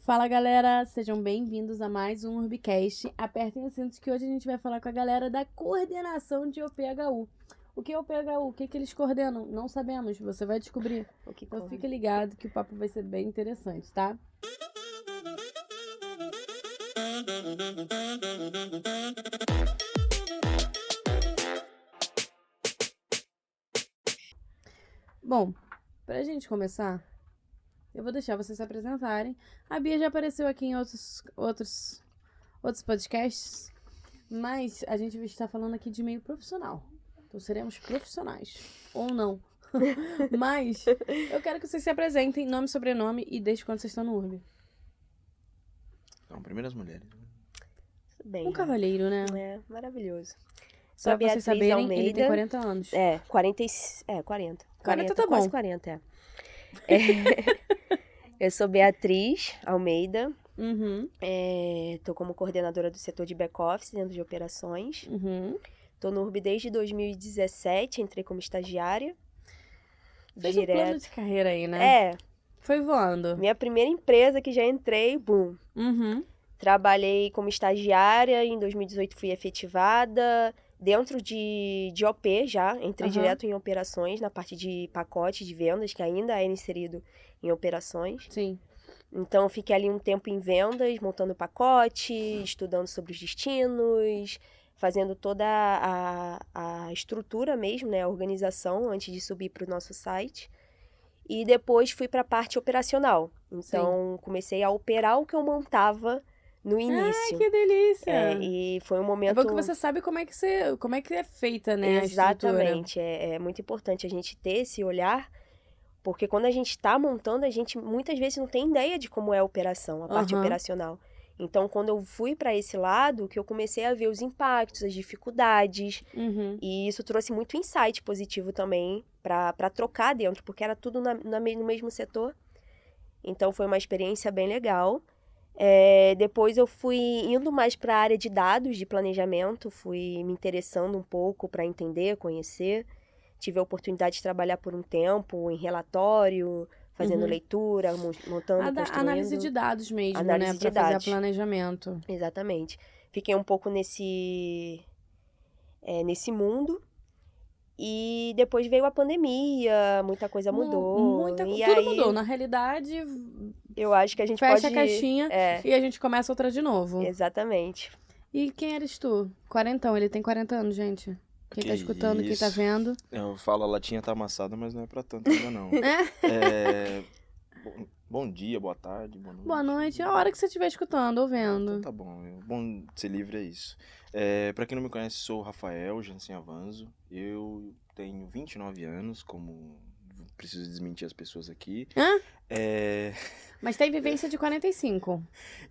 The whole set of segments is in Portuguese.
Fala, galera! Sejam bem-vindos a mais um Urbicast. Apertem os cintos que hoje a gente vai falar com a galera da coordenação de OPHU. O que é OPHU? O que eles coordenam? Não sabemos, você vai descobrir. Então fica ligado que o papo vai ser bem interessante, tá? Bom, pra gente começar, eu vou deixar vocês se apresentarem. A Bia já apareceu aqui em outros podcasts, mas a gente está falando aqui de meio profissional. Então seremos profissionais, ou não. Mas eu quero que vocês se apresentem, nome, sobrenome e desde quando vocês estão no URB. Então, primeiro as mulheres. Bem, Um cavalheiro, né? É, maravilhoso. Só Sou pra vocês Beatriz saberem, Almeida. ele tem 40 anos. 40. 40 tá quase bom. 40, Eu sou Beatriz Almeida. Uhum, Tô como coordenadora do setor de back-office dentro de operações. uhum. Tô no URB desde 2017, entrei como estagiária. Fez um plano de carreira aí, né? Foi voando. Minha primeira empresa que já entrei, boom. Uhum. Trabalhei como estagiária, em 2018 fui efetivada. Dentro de OP já, entrei direto em operações, na parte de pacote de vendas, que ainda é inserido em operações. Sim. Então, fiquei ali um tempo em vendas, montando pacote, estudando sobre os destinos, fazendo toda a estrutura mesmo, né, a organização, antes de subir para o nosso site. E depois fui para a parte operacional. Então, comecei a operar o que eu montava no início. Ai, que delícia! E foi um momento... É bom que você sabe como é que é feita, né, a estrutura. Exatamente. É muito importante a gente ter esse olhar, porque quando a gente está montando, a gente muitas vezes não tem ideia de como é a operação, a parte operacional. Então, quando eu fui para esse lado, que eu comecei a ver os impactos, as dificuldades, e isso trouxe muito insight positivo também para trocar dentro, porque era tudo no mesmo setor. Então, foi uma experiência bem legal. Depois eu fui indo mais para a área de dados, de planejamento, fui me interessando um pouco para entender, conhecer. Tive a oportunidade de trabalhar por um tempo em relatório, fazendo leitura, montando, construindo. Análise de dados mesmo, Análise né? de Pra fazer dados. planejamento. Exatamente. Fiquei um pouco nesse mundo. E depois veio a pandemia, muita coisa mudou. Tudo mudou. Na realidade, eu acho que a gente fecha pode... a caixinha e a gente começa outra de novo. Exatamente. E quem eres tu? 40, ele tem 40 anos, gente. Quem tá escutando, quem tá vendo. Eu falo, a latinha tá amassada, mas não é pra tanto ainda não. Bom dia, boa tarde, boa noite. Boa noite, é a hora que você estiver escutando ou vendo. Então tá bom, bom ser livre é isso. Pra quem não me conhece, sou o Rafael Jansen Avanzo. Eu tenho 29 anos, como... Preciso desmentir as pessoas aqui. Mas tem vivência de 45.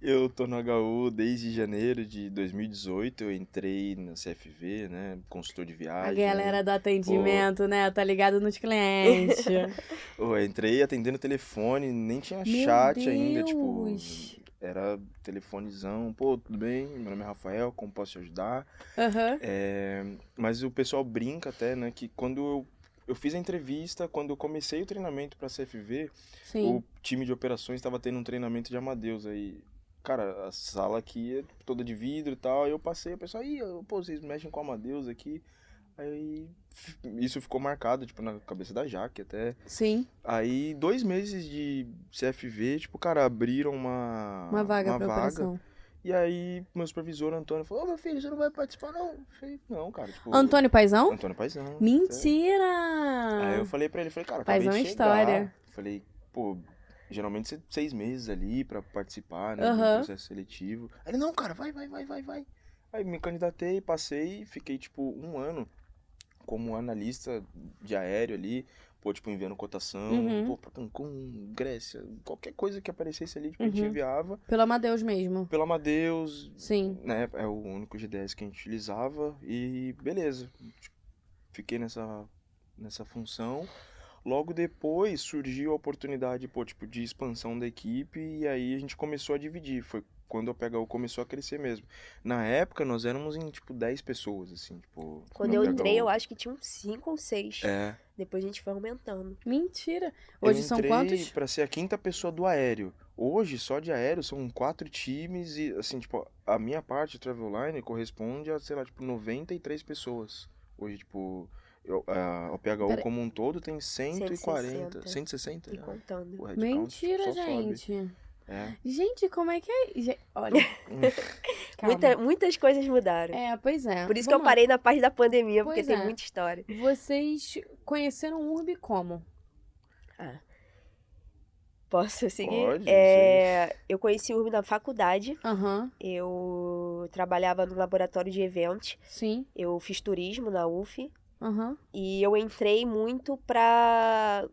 Eu tô no HU desde janeiro de 2018. Eu entrei na CFV, né? Consultor de viagem. A galera do atendimento, né? Tá ligado nos clientes. Eu entrei atendendo telefone, nem tinha Meu chat Deus. ainda, tipo... Era telefonezão. Pô, tudo bem? Meu nome é Rafael, como posso te ajudar? Mas o pessoal brinca até, né? Que quando eu fiz a entrevista, quando eu comecei o treinamento pra CFV, o time de operações estava tendo um treinamento de Amadeus aí. Cara, a sala aqui é toda de vidro e tal, aí eu passei, o pessoal, pô, vocês mexem com Amadeus aqui. Aí isso ficou marcado, tipo, na cabeça da Jaque até. Sim. Aí 2 meses de CFV, tipo, cara, abriram uma vaga pra operação. E aí, meu supervisor, Antônio, falou, meu filho, você não vai participar, não? Eu falei, não, cara, tipo... Antônio Paizão? Antônio Paizão. Mentira! Aí eu falei pra ele, cara, Paizão acabei é de chegar. história. Falei, pô, geralmente 6 meses ali pra participar, né, do processo seletivo. Aí ele, não, cara, vai. Aí me candidatei, passei, fiquei, tipo, 1 ano como analista de aéreo ali, pô, tipo, enviando cotação, pô, pra Cancún, Grécia, qualquer coisa que aparecesse ali, tipo, a gente enviava. Pelo Amadeus mesmo. Pelo Amadeus. Sim. Né, é o único GDS que a gente utilizava e beleza. Fiquei nessa função. Logo depois surgiu a oportunidade, pô, tipo, de expansão da equipe e aí a gente começou a dividir. Foi quando a PHU começou a crescer mesmo. Na época, nós éramos em, tipo, 10 pessoas, assim, tipo... Quando eu entrei, eu acho que tinha uns 5 ou 6. Depois a gente foi aumentando. Mentira! Hoje são quantos? Pra ser a 5ª pessoa do aéreo. Hoje, só de aéreo, são 4 times e, assim, tipo, a minha parte, Travelline, corresponde a, sei lá, tipo, 93 pessoas. Hoje, tipo, o PHU Pera... como um todo tem 140, 160. 160. E contando. O headcount Mentira, só sobe. gente. É. Gente, como é que é? Olha, calma. Muitas coisas mudaram. Pois é. Por isso que eu parei na parte da pandemia, porque Pois tem é. muita história. Vocês conheceram o Urb como? Posso seguir? Pode, Eu conheci o URB na faculdade. Aham, Eu trabalhava no laboratório de eventos. sim. Eu fiz turismo na UF. Aham. E eu entrei muito pra...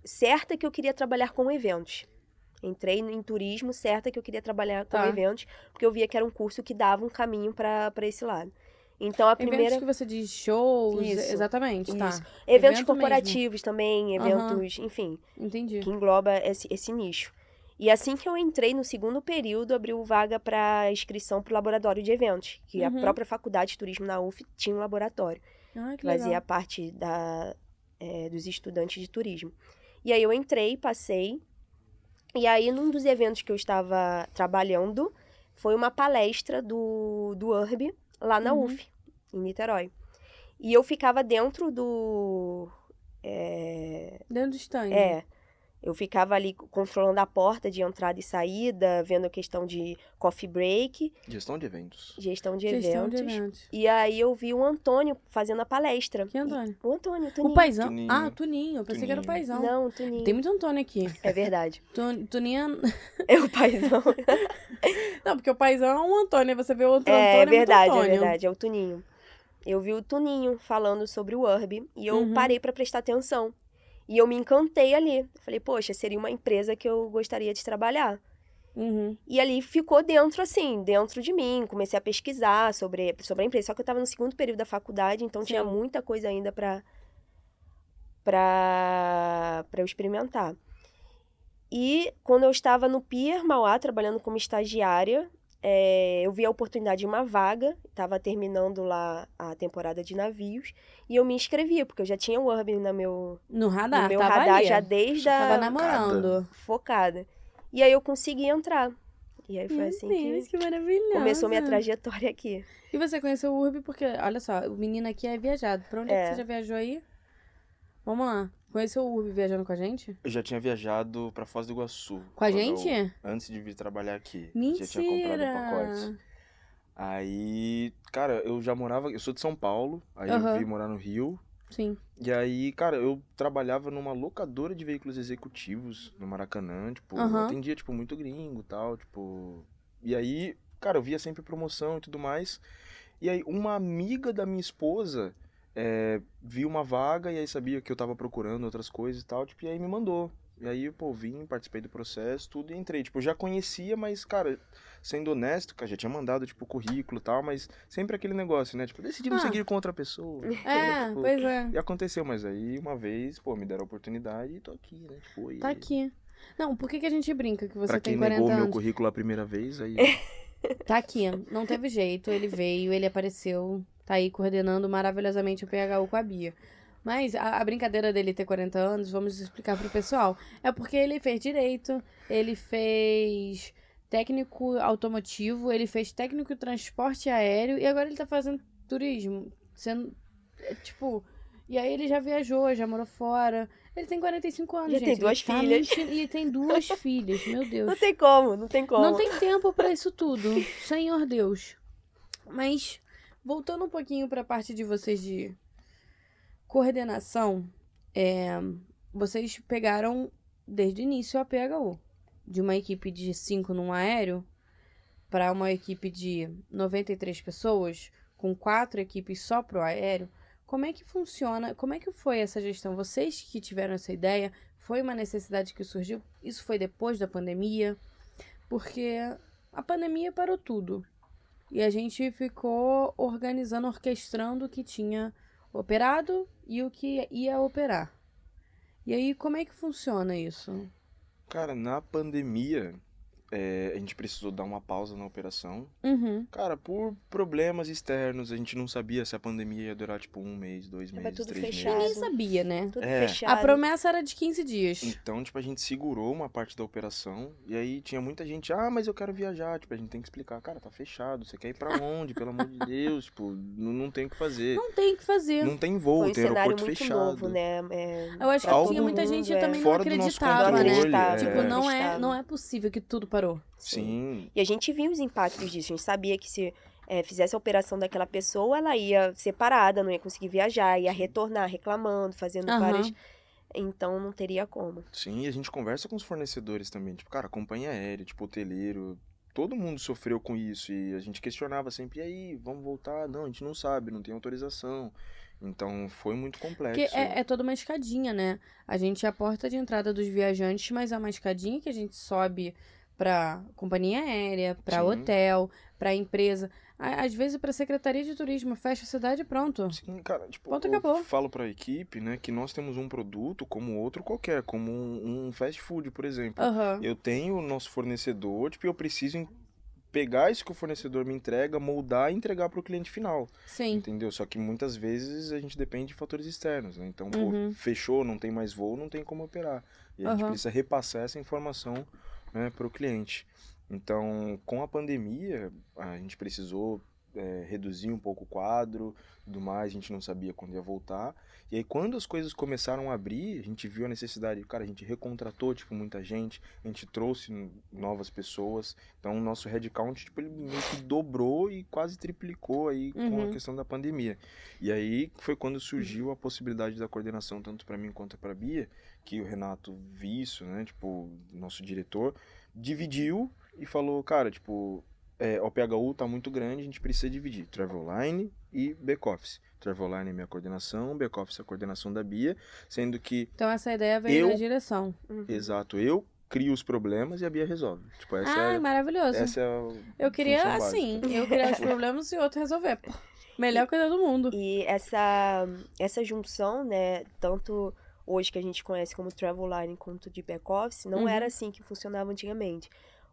certa que eu queria trabalhar com eventos. Entrei em turismo, certa que eu queria trabalhar com Tá. eventos, porque eu via que era um curso que dava um caminho pra esse lado. Então, a primeira... Eventos que você diz shows, Isso, exatamente, tá. isso. Eventos Evento corporativos também, eventos, enfim, Entendi. que engloba esse nicho. E assim que eu entrei no segundo período, abriu vaga para inscrição para o laboratório de eventos, que a própria faculdade de turismo na UF tinha um laboratório, Ah, que que fazia legal. parte dos estudantes de turismo. E aí eu entrei, passei, e aí num dos eventos que eu estava trabalhando, foi uma palestra do URB lá na UF, em Niterói. E eu ficava dentro do... Dentro do stand. Eu ficava ali controlando a porta de entrada e saída, vendo a questão de coffee break, Gestão de eventos. gestão de Gestão eventos. de eventos. E aí eu vi o Antônio fazendo a palestra. Que Antônio? O Antônio, o Tuninho. O Paizão? Tuninho. Ah, o Tuninho. Eu pensei que era o Tuninho. Paizão. Não, o Tuninho. Tem muito Antônio aqui. É verdade. Tuninho... É o Paizão. Não, porque o Paizão é um Antônio. Você vê o outro Antônio, É verdade, muito Antônio. é verdade. É o Tuninho. Eu vi o Tuninho falando sobre o URB e eu parei pra prestar atenção. E eu me encantei ali. Falei, poxa, seria uma empresa que eu gostaria de trabalhar. E ali ficou dentro de mim. Comecei a pesquisar sobre a empresa. Só que eu estava no segundo período da faculdade, então tinha muita coisa ainda pra eu experimentar. E quando eu estava no Pier Mauá, trabalhando como estagiária, eu vi a oportunidade de uma vaga, estava terminando lá a temporada de navios, e eu me inscrevi, porque eu já tinha o URB No radar, no meu tava radar ali. já desde Tava a... namorando. Focada. E aí eu consegui entrar. E aí foi Meu assim Deus, que que maravilhoso. começou minha trajetória aqui. E você conheceu o Urb porque, olha só, o menino aqui é viajado. Pra onde é que você já viajou aí? Vamos lá. Conheceu o Urb viajando com a gente? Eu já tinha viajado pra Foz do Iguaçu. Com a gente? Antes de vir trabalhar aqui. Mentira! Já tinha comprado o pacote. Aí, cara, eu já morava... Eu sou de São Paulo, aí eu vim morar no Rio. Sim. E aí, cara, eu trabalhava numa locadora de veículos executivos no Maracanã, tipo, eu atendia, tipo, muito gringo e tal, tipo... E aí, cara, eu via sempre promoção e tudo mais. E aí, uma amiga da minha esposa viu uma vaga e aí sabia que eu tava procurando outras coisas e tal, tipo, e aí me mandou. E aí, pô, vim, participei do processo, tudo, e entrei. Tipo, eu já conhecia, mas, cara, sendo honesto, cara, já tinha mandado, tipo, currículo e tal, mas sempre aquele negócio, né? Tipo, decidi não seguir com outra pessoa. Tipo, Pois é. E aconteceu, mas aí, uma vez, pô, me deram a oportunidade e tô aqui, né? Tipo, Tá aqui. Não, por que a gente brinca que você pra tem quem 40 negou o anos? meu currículo a primeira vez, aí... Tá aqui, não teve jeito, ele veio, ele apareceu, tá aí coordenando maravilhosamente o PHU com a Bia. Mas a brincadeira dele ter 40 anos, vamos explicar pro pessoal, é porque ele fez direito, ele fez técnico automotivo, ele fez técnico de transporte aéreo e agora ele tá fazendo turismo, sendo, tipo... E aí ele já viajou, já morou fora. Ele tem 45 anos, Já gente. tem duas Ele tá filhas. mentindo. E tem 2 filhas, meu Deus. Não tem como, não tem como. Não tem tempo pra isso tudo, Senhor Deus. Mas, voltando um pouquinho pra parte de vocês de coordenação, vocês pegaram desde o início a PHU. De uma equipe de 5 num aéreo para uma equipe de 93 pessoas, com 4 equipes só pro aéreo. Como é que funciona? Como é que foi essa gestão? Vocês que tiveram essa ideia, foi uma necessidade que surgiu? Isso foi depois da pandemia? Porque a pandemia parou tudo. E a gente ficou organizando, orquestrando o que tinha operado e o que ia operar. E aí, como é que funciona isso? Cara, na pandemia, a gente precisou dar uma pausa na operação. Uhum. Cara, por problemas externos, a gente não sabia se a pandemia ia durar, tipo, 1 mês, 2 Tava meses, tudo 3 fechado. Ninguém meses. sabia, né? Tudo É. fechado. A promessa era de 15 dias. Então, tipo, a gente segurou uma parte da operação, e aí tinha muita gente, mas eu quero viajar, tipo, a gente tem que explicar, cara, tá fechado, você quer ir pra onde, pelo amor de Deus, tipo, não tem o que fazer. Não tem o que fazer. Não tem voo, Foi um tem cenário aeroporto muito fechado. novo, né? Eu acho que pra Algo tinha todo muita mundo, gente que também não fora do nosso acreditava, né? controle, Tipo, não acreditava. é possível que tudo parou. Sim. E a gente viu os impactos disso. A gente sabia que se fizesse a operação daquela pessoa, ela ia ser parada, não ia conseguir viajar, ia retornar reclamando, fazendo várias... Então, não teria como. Sim, e a gente conversa com os fornecedores também, tipo, cara, companhia aérea, tipo, hoteleiro, todo mundo sofreu com isso, e a gente questionava sempre, e aí, vamos voltar? Não, a gente não sabe, não tem autorização. Então, foi muito complexo. Porque é toda uma escadinha, né? A gente é a porta de entrada dos viajantes, mas é uma escadinha que a gente sobe pra companhia aérea, pra Sim. hotel, pra empresa. Às vezes pra Secretaria de Turismo, fecha a cidade e pronto. Sim, cara, tipo, Ponto, eu acabou. falo pra equipe, né, que nós temos um produto como outro qualquer, como um fast food, por exemplo. Aham. Eu tenho o nosso fornecedor, tipo, eu preciso pegar isso que o fornecedor me entrega, moldar e entregar pro cliente final. Sim. Entendeu? Só que muitas vezes a gente depende de fatores externos, né? Então, Uhum. pô, fechou, não tem mais voo, não tem como operar. E a gente precisa repassar essa informação, né, pro cliente. Então, com a pandemia, a gente precisou reduzir um pouco o quadro, tudo mais, a gente não sabia quando ia voltar. E aí, quando as coisas começaram a abrir, a gente viu a necessidade, cara, a gente recontratou, tipo, muita gente, a gente trouxe novas pessoas. Então, o nosso headcount, tipo, ele meio que dobrou e quase triplicou aí com a questão da pandemia. E aí, foi quando surgiu a possibilidade da coordenação, tanto para mim quanto para a Bia, que o Renato viu isso, né, tipo, nosso diretor, dividiu e falou, cara, tipo, o PHU tá muito grande, a gente precisa dividir Travelline e Backoffice. Travelline é minha coordenação, Backoffice é a coordenação da Bia, sendo que... Então essa ideia veio da direção. Exato, eu crio os problemas e a Bia resolve. Tipo, essa maravilhoso. Essa é a Eu queria, função assim, básica. eu criar os problemas e o outro resolver. Pô, melhor coisa do mundo. E essa junção, né, tanto hoje que a gente conhece como Travelline quanto de back-office, não era assim que funcionava antigamente.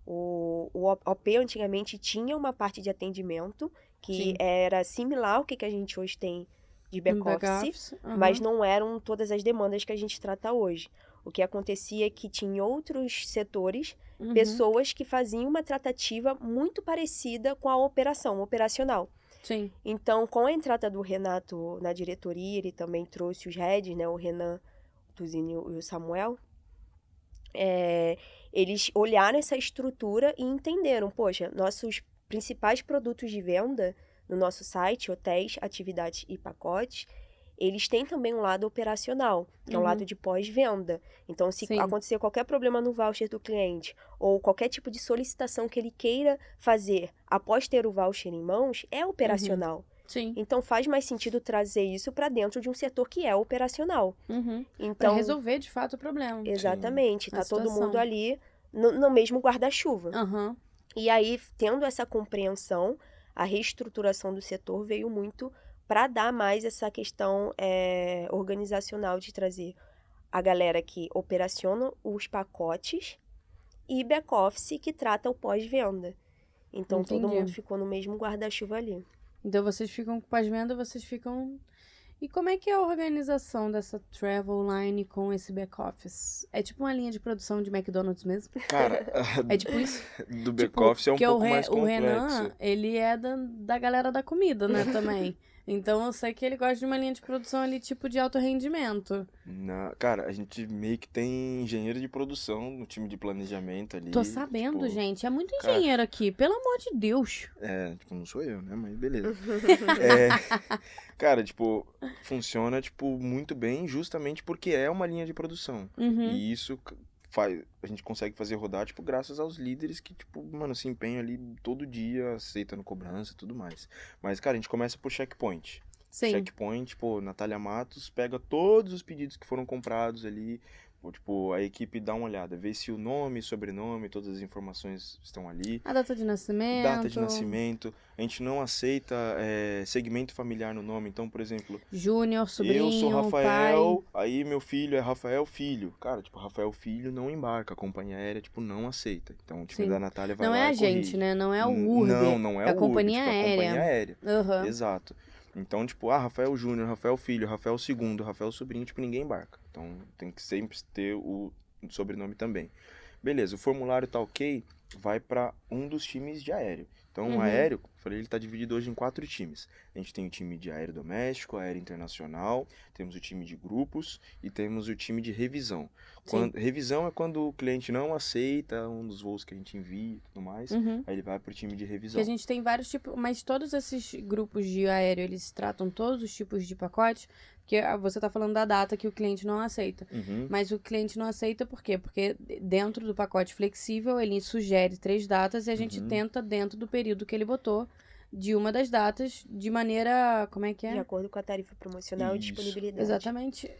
O OP antigamente tinha uma parte de atendimento que era similar ao que a gente hoje tem de back-office, mas não eram todas as demandas que a gente trata hoje. O que acontecia é que tinha em outros setores pessoas que faziam uma tratativa muito parecida com a operação, operacional. Sim. Então, com a entrada do Renato na diretoria, ele também trouxe os heads, né, o Renan, o Tuzinho e o Samuel. Eles olharam essa estrutura e entenderam, poxa, nossos principais produtos de venda no nosso site, hotéis, atividades e pacotes, eles têm também um lado operacional, que é um lado de pós-venda. Então, se acontecer qualquer problema no voucher do cliente, ou qualquer tipo de solicitação que ele queira fazer após ter o voucher em mãos, é operacional. Sim. Então, faz mais sentido trazer isso para dentro de um setor que é operacional. Então, para resolver, de fato, o problema. Exatamente. Tá todo mundo ali no mesmo guarda-chuva. E aí, tendo essa compreensão, a reestruturação do setor veio muito para dar mais essa questão organizacional de trazer a galera que operaciona os pacotes e back-office que trata o pós-venda. Então, todo mundo ficou no mesmo guarda-chuva ali. Então, vocês ficam com pós-venda, vocês ficam... E como é que é a organização dessa Travelline com esse back-office? É tipo uma linha de produção de McDonald's mesmo? Cara, é tipo isso? Do back-office é um pouco mais complexo. O Renan, ele é da galera da comida, né, também. Então, eu sei que ele gosta de uma linha de produção ali, tipo de alto rendimento. Cara, a gente meio que tem engenheiro de produção no time de planejamento ali. Tô sabendo, tipo, gente. É muito engenheiro aqui, pelo amor de Deus. Tipo, não sou eu, né? Mas beleza. Cara, tipo, funciona, tipo, muito bem justamente porque é uma linha de produção. E isso a gente consegue fazer rodar, tipo, graças aos líderes que, tipo, mano, se empenham ali todo dia, aceitando cobrança e tudo mais. Mas, cara, a gente começa por checkpoint. Sim. Checkpoint, pô, Natália Matos pega todos os pedidos que foram comprados ali, Tipo, a equipe dá uma olhada, vê se o nome, sobrenome, todas as informações estão ali. A data de nascimento. Data de nascimento. A gente não aceita segmento familiar no nome. Então, por exemplo... Júnior, sobrinho, eu sou Rafael, pai. aí meu filho é Rafael Filho. Cara, tipo, Rafael Filho não embarca. A companhia aérea, tipo, não aceita. Então, o time da Natália vai não lá é a e gente, corrige. né? Não é o Uber. Não é a o Uber, companhia tipo, aérea. É a companhia aérea. Uhum. Exato. Então, tipo, Rafael Júnior, Rafael Filho, Rafael II, Rafael Sobrinho, tipo, ninguém embarca. Então, tem que sempre ter o sobrenome também. Beleza, o formulário tá ok, vai para um dos times de aéreo. Então, o aéreo, falei, ele tá dividido hoje em 4 times. A gente tem o time de aéreo doméstico, aéreo internacional, temos o time de grupos e temos o time de revisão. Revisão é quando o cliente não aceita um dos voos que a gente envia e tudo mais, aí ele vai pro time de revisão. Que a gente tem vários tipos, mas todos esses grupos de aéreo, eles tratam todos os tipos de pacotes, porque você tá falando da data que o cliente não aceita. Mas o cliente não aceita por quê? Porque dentro do pacote flexível, ele sugere 3 datas e a gente tenta dentro do período que ele botou de uma das datas de maneira, como é que é? De acordo com a tarifa promocional e disponibilidade. Exatamente.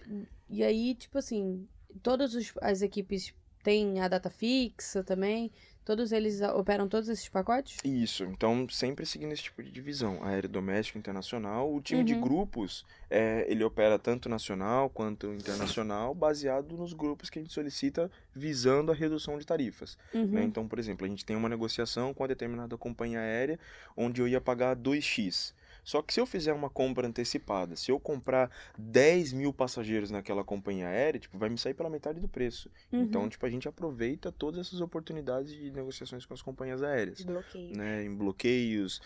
E aí, tipo assim, todas as equipes têm a data fixa também. Todos eles operam todos esses pacotes? Isso, então sempre seguindo esse tipo de divisão, aéreo doméstico, internacional. O time de grupos, ele opera tanto nacional quanto internacional, baseado nos grupos que a gente solicita visando a redução de tarifas. Né? Então, por exemplo, a gente tem uma negociação com a determinada companhia aérea, onde eu ia pagar 2x. Só que se eu fizer uma compra antecipada, se eu comprar 10 mil passageiros naquela companhia aérea, tipo, vai me sair pela metade do preço. Então, tipo, a gente aproveita todas essas oportunidades de negociações com as companhias aéreas. Bloqueio. Né? Em bloqueios.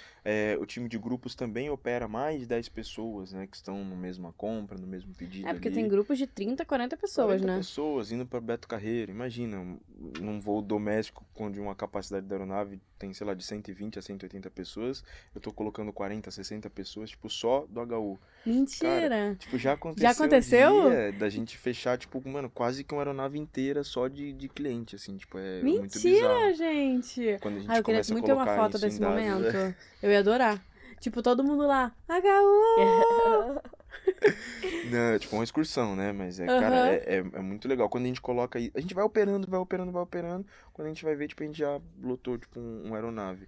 O time de grupos também opera mais de 10 pessoas, né? Que estão na mesma compra, no mesmo pedido. Porque ali. tem grupos de 30, 40 pessoas, 40 né? pessoas indo para Beto Carreiro. Imagina, num voo doméstico, onde uma capacidade da aeronave tem, sei lá, de 120 a 180 pessoas, eu tô colocando 40, 60 pessoas, tipo, só do HU. Mentira! Cara, tipo, já aconteceu? Já aconteceu? Um dia da gente fechar, tipo, mano, quase que uma aeronave inteira só de cliente, assim, tipo, é muito bizarro. Mentira, gente! Quando a gente Eu queria começa muito a ter uma colocar foto isso em desse dados, momento. Eu ia adorar. Tipo, todo mundo lá, HU! Não, é tipo uma excursão, né? Mas, cara, é muito legal. Quando a gente coloca aí, a gente vai operando. Quando a gente vai ver, tipo, a gente já lotou, tipo, uma aeronave.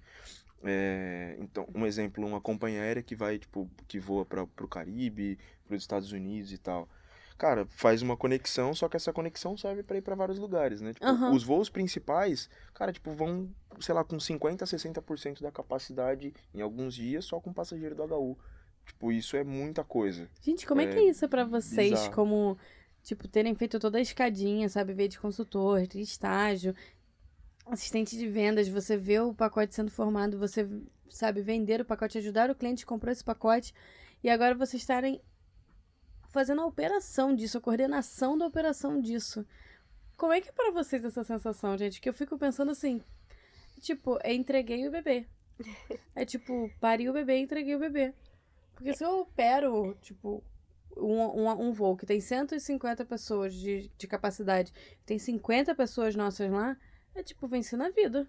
Então, um exemplo, uma companhia aérea que vai, tipo, que voa pro Caribe, pros Estados Unidos e tal. Cara, faz uma conexão, só que essa conexão serve pra ir pra vários lugares, né? Tipo, os voos principais, cara, tipo, vão, sei lá, com 50% a 60% da capacidade em alguns dias, só com passageiro do HU. Tipo, isso é muita coisa. Gente, como é que é isso pra vocês? Bizarro. Como, tipo, terem feito toda a escadinha, sabe? Veio de consultor, de estágio, assistente de vendas, você vê o pacote sendo formado, você, sabe, vender o pacote, ajudar o cliente que comprou esse pacote, e agora vocês estarem fazendo a operação disso, a coordenação da operação disso. Como é que é pra vocês essa sensação, gente? Que eu fico pensando assim, tipo, eu entreguei o bebê. É tipo, pari o bebê e entreguei o bebê. Porque se eu opero, tipo, um voo que tem 150 pessoas de capacidade, tem 50 pessoas nossas lá, é tipo, vencer na vida.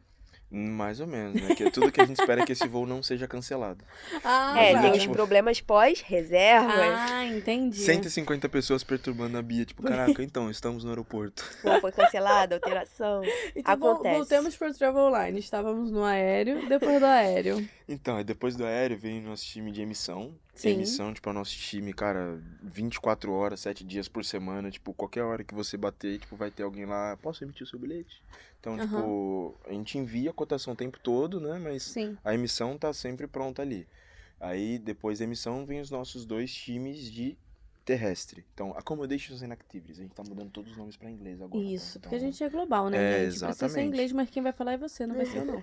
Mais ou menos, né? Que tudo que a gente espera é que esse voo não seja cancelado. Tem os problemas pós-reserva. Entendi. 150 pessoas perturbando a Bia, tipo, caraca, então, estamos no aeroporto. Foi cancelada, alteração. Então, acontece. Voltemos para o Travel Online. Estávamos no aéreo, depois do aéreo. Então, depois do aéreo veio o nosso time de emissão. Sim. Emissão, tipo, é o nosso time, cara, 24 horas, 7 dias por semana. Tipo, qualquer hora que você bater, tipo, vai ter alguém lá, posso emitir o seu bilhete? Então, tipo, a gente envia a cotação o tempo todo, né? Mas a emissão tá sempre pronta ali. Aí, depois da emissão, vem os nossos 2 times de terrestre. Então, Accommodations and Activities. A gente tá mudando todos os nomes pra inglês agora. Isso, então, porque a gente é global, né, gente? Exatamente. Precisa ser inglês, mas quem vai falar é você, não vai ser eu, não.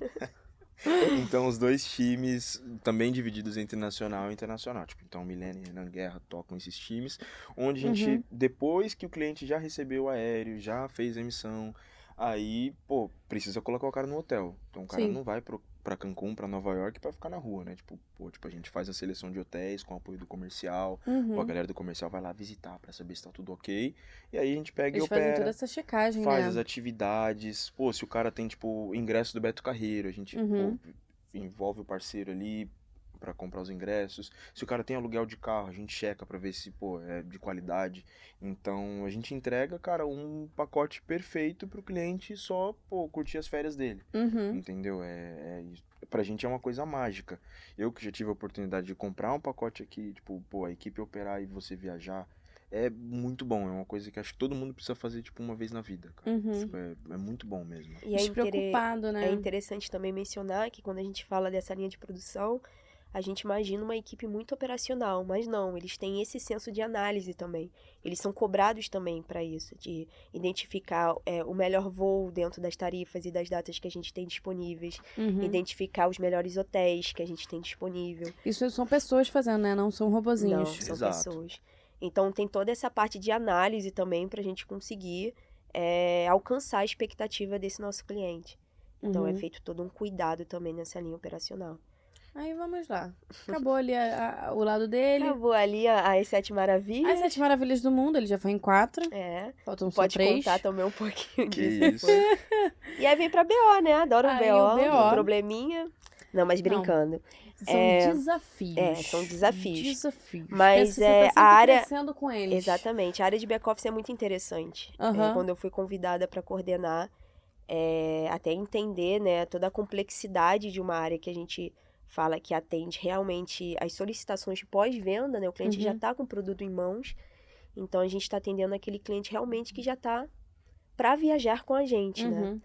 Então, os 2 times também divididos entre nacional e internacional. Tipo, então, Milene e Renan Guerra tocam esses times, onde a gente, depois que o cliente já recebeu o aéreo, já fez a emissão, aí, pô, precisa colocar o cara no hotel. Então, o cara não vai pra Cancún, pra Nova York pra ficar na rua, né? Tipo, a gente faz a seleção de hotéis com apoio do comercial. A galera do comercial vai lá visitar pra saber se tá tudo ok. E aí a gente pega Eles e opera. fazem toda essa checagem, Faz né? as atividades. Pô, se o cara tem, tipo, ingresso do Beto Carreiro, a gente envolve o parceiro ali, pra comprar os ingressos. Se o cara tem aluguel de carro, a gente checa pra ver se, pô, é de qualidade. Então, a gente entrega, cara, um pacote perfeito pro cliente só, pô, curtir as férias dele. Uhum. Entendeu? Pra gente é uma coisa mágica. Eu que já tive a oportunidade de comprar um pacote aqui, tipo, pô, a equipe operar e você viajar, é muito bom. É uma coisa que acho que todo mundo precisa fazer, tipo, uma vez na vida, cara. Uhum. Tipo, é muito bom mesmo. E Despreocupado, né? é interessante também mencionar que quando a gente fala dessa linha de produção, a gente imagina uma equipe muito operacional, mas não, eles têm esse senso de análise também. Eles são cobrados também para isso, de identificar o melhor voo dentro das tarifas e das datas que a gente tem disponíveis, identificar os melhores hotéis que a gente tem disponível. Isso são pessoas fazendo, né? Não são robozinhos. Não, são Exato. pessoas. Então tem toda essa parte de análise também para a gente conseguir alcançar a expectativa desse nosso cliente. Então é feito todo um cuidado também nessa linha operacional. Aí vamos lá. Acabou ali o lado dele. Acabou ali as 7 maravilhas. As 7 maravilhas do mundo, ele já foi em 4. Faltam só Pode 3. contar também um pouquinho Que disso. isso. E aí vem pra BO, né? Adoro um Aí BO, o BO. um probleminha. Não, mas brincando. São desafios. São desafios. Desafios. Mas Pensa que você tá sempre a área... crescendo com eles. Exatamente. A área de back-office é muito interessante. Quando eu fui convidada para coordenar, até entender, né, toda a complexidade de uma área que a gente fala que atende realmente as solicitações de pós-venda, né? O cliente já está com o produto em mãos. Então, a gente está atendendo aquele cliente realmente que já está para viajar com a gente, né?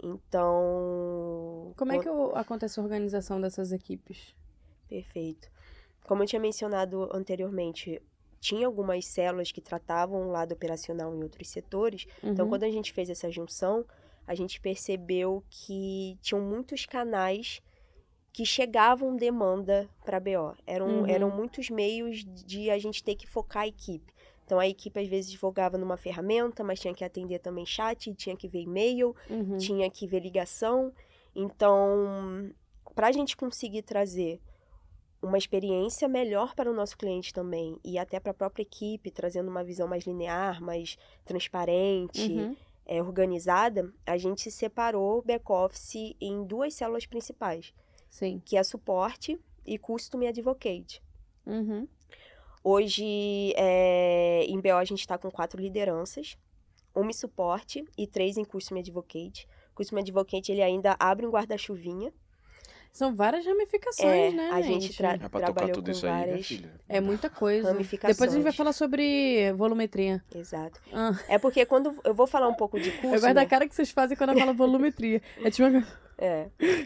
Então... Como é que acontece a organização dessas equipes? Perfeito. Como eu tinha mencionado anteriormente, tinha algumas células que tratavam o lado operacional em outros setores. Então, quando a gente fez essa junção, a gente percebeu que tinham muitos canais que chegavam demanda para BO. Eram muitos meios de a gente ter que focar a equipe. Então, a equipe, às vezes, divulgava numa ferramenta, mas tinha que atender também chat, tinha que ver e-mail, tinha que ver ligação. Então, para a gente conseguir trazer uma experiência melhor para o nosso cliente também, e até para a própria equipe, trazendo uma visão mais linear, mais transparente, organizada, a gente separou o back-office em 2 células principais. Sim. Que é suporte e Custom Advocate. Hoje, em BO, a gente está com 4 lideranças, 1 em suporte e 3 em Custom Advocate. Custom Advocate, ele ainda abre um guarda-chuvinha. São várias ramificações, né, a gente pra tocar trabalhou tudo com isso aí, minha várias filha. É muita coisa. ramificações. Depois a gente vai falar sobre volumetria. Exato. É porque quando eu vou falar um pouco de Custom... Eu gosto da cara que vocês fazem quando eu falo volumetria. É tipo uma...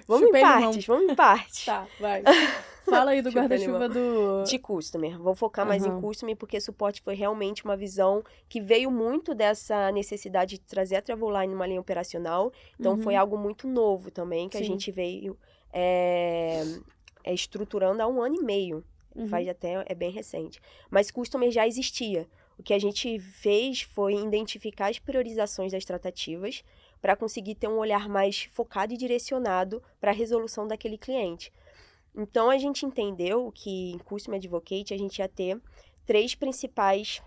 Vamos Chupei em partes. Tá, vai. Fala aí do Chupei guarda-chuva do... De Customer. Vou focar mais em Customer, porque suporte foi realmente uma visão que veio muito dessa necessidade de trazer a Travelline numa linha operacional. Então, foi algo muito novo também, que a gente veio estruturando há 1 ano e meio. É bem recente. Mas Customer já existia. O que a gente fez foi identificar as priorizações das tratativas para conseguir ter um olhar mais focado e direcionado para a resolução daquele cliente. Então, a gente entendeu que em Custom Advocate a gente ia ter 3 principais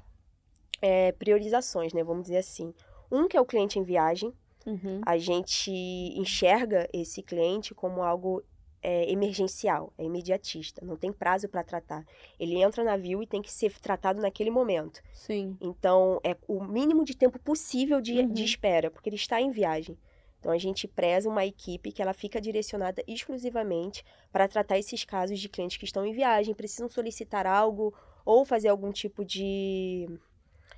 priorizações, né? Vamos dizer assim. Um que é o cliente em viagem. A gente enxerga esse cliente como algo emergencial, é imediatista, não tem prazo para tratar. Ele entra no navio e tem que ser tratado naquele momento. Sim. Então, é o mínimo de tempo possível de espera, porque ele está em viagem. Então, a gente preza uma equipe que ela fica direcionada exclusivamente para tratar esses casos de clientes que estão em viagem, precisam solicitar algo ou fazer algum tipo de...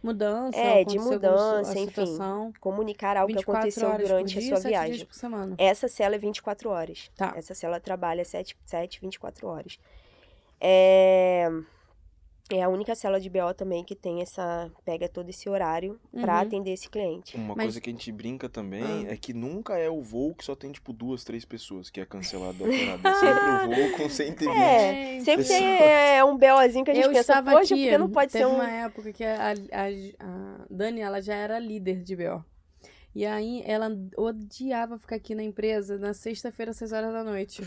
Mudança, de mudança, enfim. Situação. Comunicar algo que aconteceu durante a sua 7 viagem. dias por semana. Essa célula é 24 horas. Tá. Essa célula trabalha 24 horas. É a única célula de BO também que pega todo esse horário para atender esse cliente. Uma coisa que a gente brinca também é que nunca é o voo que só tem, tipo, 2, 3 pessoas que é cancelado da operada. É sempre o voo com 120 sempre pessoas. tem um BOzinho que a gente Eu pensa, estava poxa, aqui, porque não pode teve ser uma época que a Dani, ela já era líder de BO. E aí, ela odiava ficar aqui na empresa na sexta-feira, às 6 horas da noite.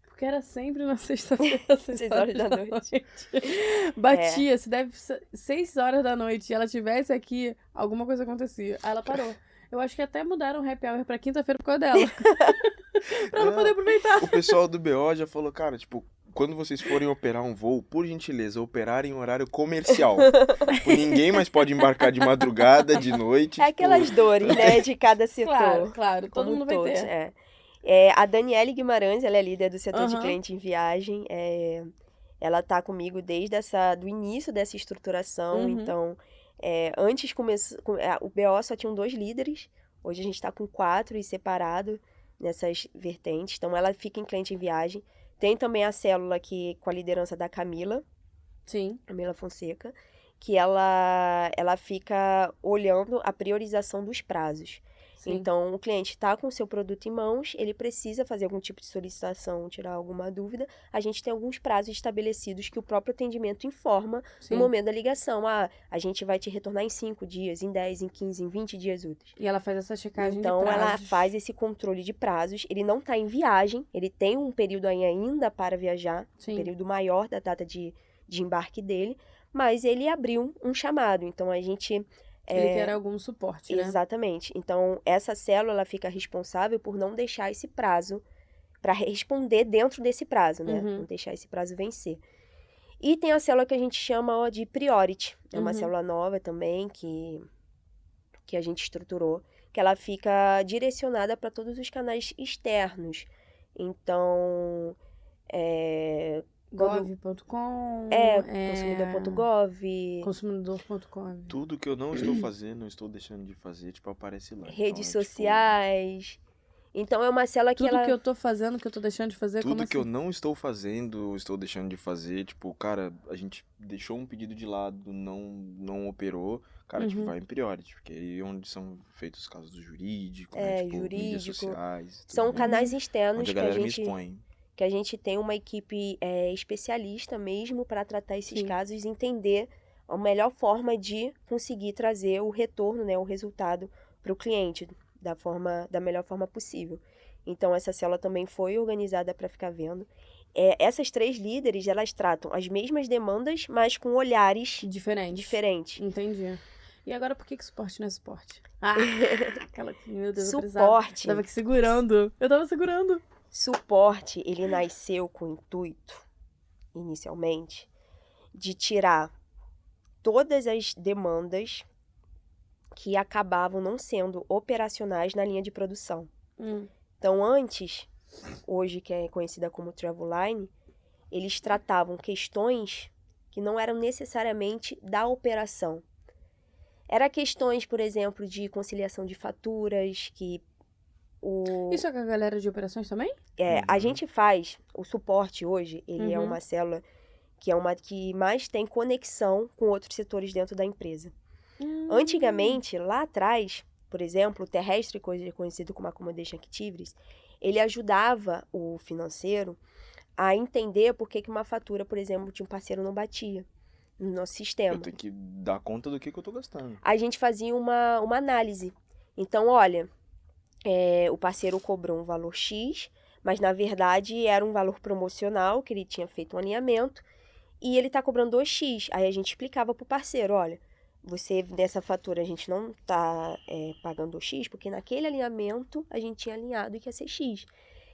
Porque era sempre na sexta-feira, às 6 horas da noite. Batia, se deve 6 horas da noite e ela estivesse aqui, alguma coisa acontecia. Aí ela parou. Eu acho que até mudaram o happy hour pra quinta-feira por causa dela. Pra ela poder aproveitar. O pessoal do BO já falou, cara, tipo, quando vocês forem operar um voo, por gentileza, operar em horário comercial. Ninguém mais pode embarcar de madrugada, de noite. É aquelas dores, né, de cada setor. Claro, todo mundo vai ter. A Daniele Guimarães, ela é líder do setor de cliente em viagem. Ela tá comigo desde do início dessa estruturação. Então, antes o BO só tinham 2 líderes. Hoje a gente está com 4 e separado nessas vertentes. Então, ela fica em cliente em viagem. Tem também a célula com a liderança da Camila. Sim. Camila Fonseca. Que ela fica olhando a priorização dos prazos. Sim. Então, o cliente está com o seu produto em mãos, ele precisa fazer algum tipo de solicitação, tirar alguma dúvida. A gente tem alguns prazos estabelecidos que o próprio atendimento informa no momento da ligação. A gente vai te retornar em 5 dias, em 10, em 15, em 20 dias úteis. E ela faz essa checagem então, de prazos. Então, ela faz esse controle de prazos. Ele não está em viagem, ele tem um período aí ainda para viajar, um período maior da data de embarque dele, mas ele abriu um chamado. Então, a gente... Ele quer algum suporte, né? Exatamente. Então, essa célula ela fica responsável por não deixar esse prazo, para responder dentro desse prazo, né? Não deixar esse prazo vencer. E tem a célula que a gente chama de Priority. É uma célula nova também, que a gente estruturou, que ela fica direcionada para todos os canais externos. Então, Gov.com, consumidor.gov, consumidor.com. Tudo que eu não estou fazendo, não estou deixando de fazer, tipo, aparece lá. Redes sociais. Então, é uma célula que tudo que eu tô fazendo, que eu tô deixando de fazer, tudo como que eu não estou fazendo, estou deixando de fazer. Tipo, cara, a gente deixou um pedido de lado, não operou. Cara, tipo, vai em Priority, porque aí é onde são feitos os casos do jurídico, né? Tipo, mídias sociais. São canais externos onde a galera me expõe. Que a gente tem uma equipe especialista mesmo para tratar esses casos e entender a melhor forma de conseguir trazer o retorno, né, o resultado para o cliente da melhor forma possível. Então, essa célula também foi organizada para ficar vendo. Essas 3 líderes, elas tratam as mesmas demandas, mas com olhares diferentes. Entendi. E agora, por que suporte não é suporte? Aquela que, meu Deus, suporte. Eu tava aqui segurando. Suporte, ele nasceu com o intuito, inicialmente, de tirar todas as demandas que acabavam não sendo operacionais na linha de produção. Então, antes, hoje que é conhecida como Travelline, eles tratavam questões que não eram necessariamente da operação. Era questões, por exemplo, de conciliação de faturas, Isso é com a galera de operações também? A gente faz, o suporte hoje, ele é uma célula que é uma que mais tem conexão com outros setores dentro da empresa. Antigamente, lá atrás, por exemplo, o terrestre, conhecido como Accommodation Activities, ele ajudava o financeiro a entender por que uma fatura, por exemplo, de um parceiro não batia no nosso sistema. Eu tenho que dar conta do que eu tô gastando. A gente fazia uma análise. Então, olha, o parceiro cobrou um valor X, mas na verdade era um valor promocional, que ele tinha feito um alinhamento, e ele está cobrando 2x. Aí a gente explicava para o parceiro, olha, dessa fatura a gente não está pagando X, porque naquele alinhamento a gente tinha alinhado que ia ser X.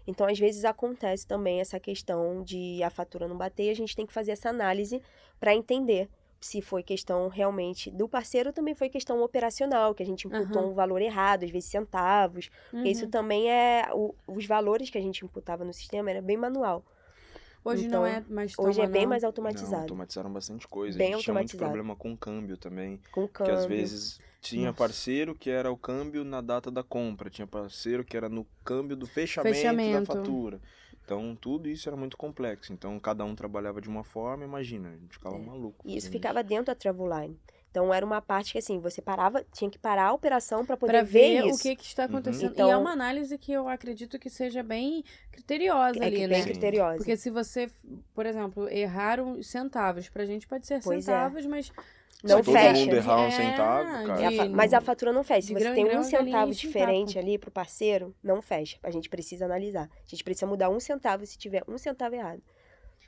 Então, às vezes acontece também essa questão de a fatura não bater, e a gente tem que fazer essa análise para entender se foi questão realmente do parceiro ou também foi questão operacional, que a gente imputou um valor errado, às vezes centavos, porque isso também os valores que a gente imputava no sistema era bem manual. Hoje então, não é mais tão hoje é bem mais automatizado. Não, automatizaram bastante coisa. Bem a gente tinha muito automatizado. problema com o câmbio também. Com câmbio. Porque às vezes tinha parceiro que era o câmbio na data da compra, tinha parceiro que era no câmbio do fechamento. Da fatura. Então, tudo isso era muito complexo. Então, cada um trabalhava de uma forma, imagina, a gente ficava maluco. E isso ficava dentro da Travelline. Então, era uma parte que, assim, você tinha que parar a operação para poder ver isso. O que está acontecendo. Então, e é uma análise que eu acredito que seja bem criteriosa ali, né? Bem criteriosa. Porque se você, por exemplo, erraram centavos, pra gente pode ser centavos, mas... Não se fecha. todo mundo errar um centavo, cara. Mas a fatura não fecha. Se você tem um centavo ali, diferente ali pro parceiro, não fecha. A gente precisa analisar. A gente precisa mudar um centavo se tiver um centavo errado.